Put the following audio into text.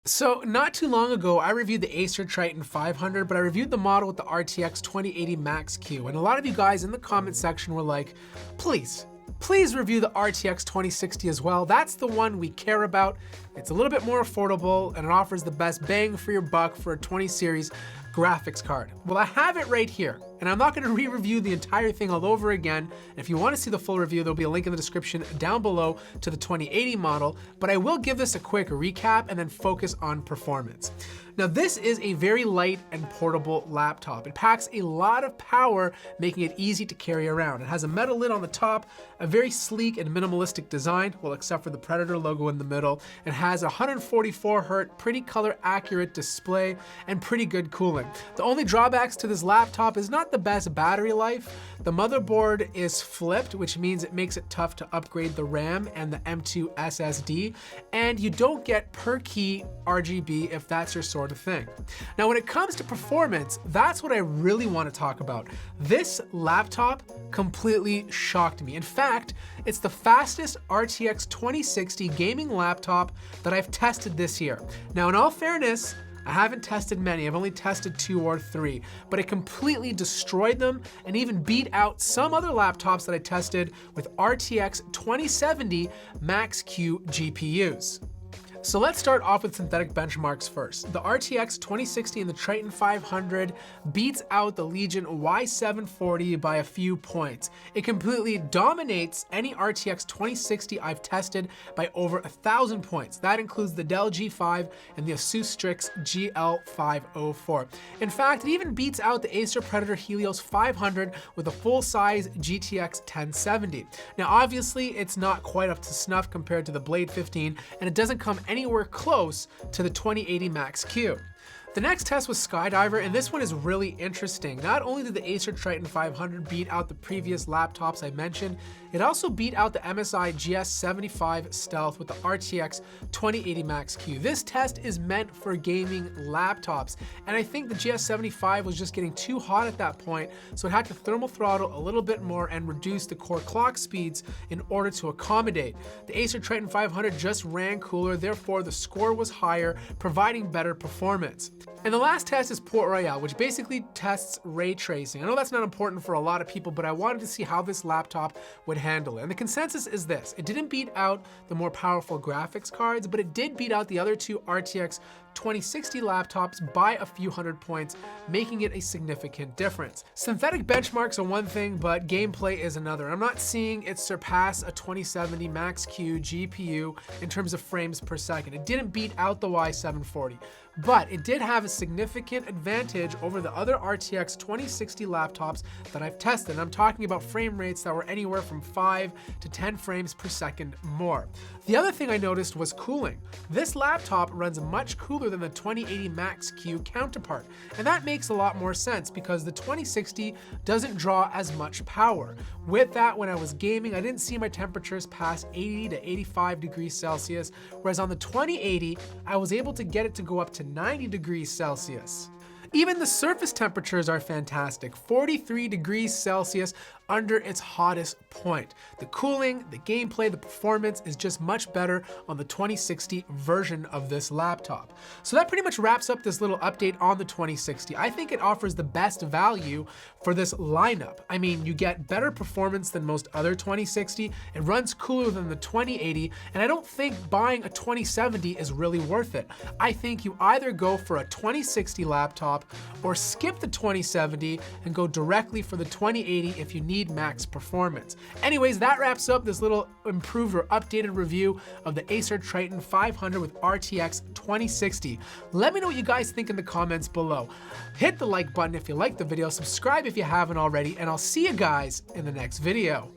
So not too long ago, I reviewed the Acer Triton 500, but I reviewed the model with the RTX 2080 MAXQ. And a lot of you guys in the comment section were like, please review the RTX 2060 as well. That's the one we care about. It's a little bit more affordable and it offers the best bang for your buck for a 20 series graphics card. Well, I have it right here, and I'm not gonna re-review the entire thing all over again. If you wanna see the full review, there'll be a link in the description down below to the 2080 model, but I will give this a quick recap and then focus on performance. Now, this is a very light and portable laptop. It packs a lot of power, making it easy to carry around. It has a metal lid on the top, a very sleek and minimalistic design, well, except for the Predator logo in the middle. It has a 144Hz, pretty color accurate display, and pretty good cooling. The only drawbacks to this laptop is not the best battery life. The motherboard is flipped, which means it makes it tough to upgrade the RAM and the M2 SSD, and you don't get per key RGB if that's your sort of thing. Now, when it comes to performance, that's what I really want to talk about. This laptop completely shocked me. In fact, it's the fastest RTX 2060 gaming laptop that I've tested this year. Now, in all fairness, I haven't tested many, I've only tested 2 or 3, but it completely destroyed them and even beat out some other laptops that I tested with RTX 2070 MAXQ GPUs. So let's start off with synthetic benchmarks first. The RTX 2060 and the Triton 500 beats out the Legion Y740 by a few points. It completely dominates any RTX 2060 I've tested by over 1,000 points. That includes the Dell G5 and the Asus Strix GL504. In fact, it even beats out the Acer Predator Helios 500 with a full-size GTX 1070. Now, obviously, it's not quite up to snuff compared to the Blade 15, and it doesn't come anywhere close to the 2080 MAXQ. The next test was Skydiver, and this one is really interesting. Not only did the Acer Triton 500 beat out the previous laptops I mentioned, it also beat out the MSI GS75 Stealth with the RTX 2080 MAXQ. This test is meant for gaming laptops, and I think the GS75 was just getting too hot at that point, so it had to thermal throttle a little bit more and reduce the core clock speeds in order to accommodate. The Acer Triton 500 just ran cooler, therefore the score was higher, providing better performance. And the last test is Port Royale, which basically tests ray tracing. I know that's not important for a lot of people, but I wanted to see how this laptop would handle it. And the consensus is this: it didn't beat out the more powerful graphics cards, but it did beat out the other two RTX 2060 laptops by a few hundred points, making it a significant difference. Synthetic benchmarks are one thing, but gameplay is another. I'm not seeing it surpass a 2070 MAXQ GPU in terms of frames per second. It didn't beat out the Y740, but it did have a significant advantage over the other RTX 2060 laptops that I've tested. I'm talking about frame rates that were anywhere from 5 to 10 frames per second more. The other thing I noticed was cooling. This laptop runs much cooler than the 2080 MAXQ counterpart, and that makes a lot more sense because the 2060 doesn't draw as much power. With that, when I was gaming, I didn't see my temperatures pass 80 to 85 degrees Celsius, whereas on the 2080, I was able to get it to go up to 90 degrees Celsius. Even the surface temperatures are fantastic, 43 degrees Celsius under its hottest point. The cooling, the gameplay, the performance is just much better on the 2060 version of this laptop. So that pretty much wraps up this little update on the 2060. I think it offers the best value for this lineup. I mean, you get better performance than most other 2060, it runs cooler than the 2080, and I don't think buying a 2070 is really worth it. I think you either go for a 2060 laptop or skip the 2070 and go directly for the 2080 if you need max performance. Anyways, that wraps up this little improved or updated review of the Acer Triton 500 with RTX 2060. Let me know what you guys think in the comments below. Hit the like button if you liked the video, subscribe if you haven't already, and I'll see you guys in the next video.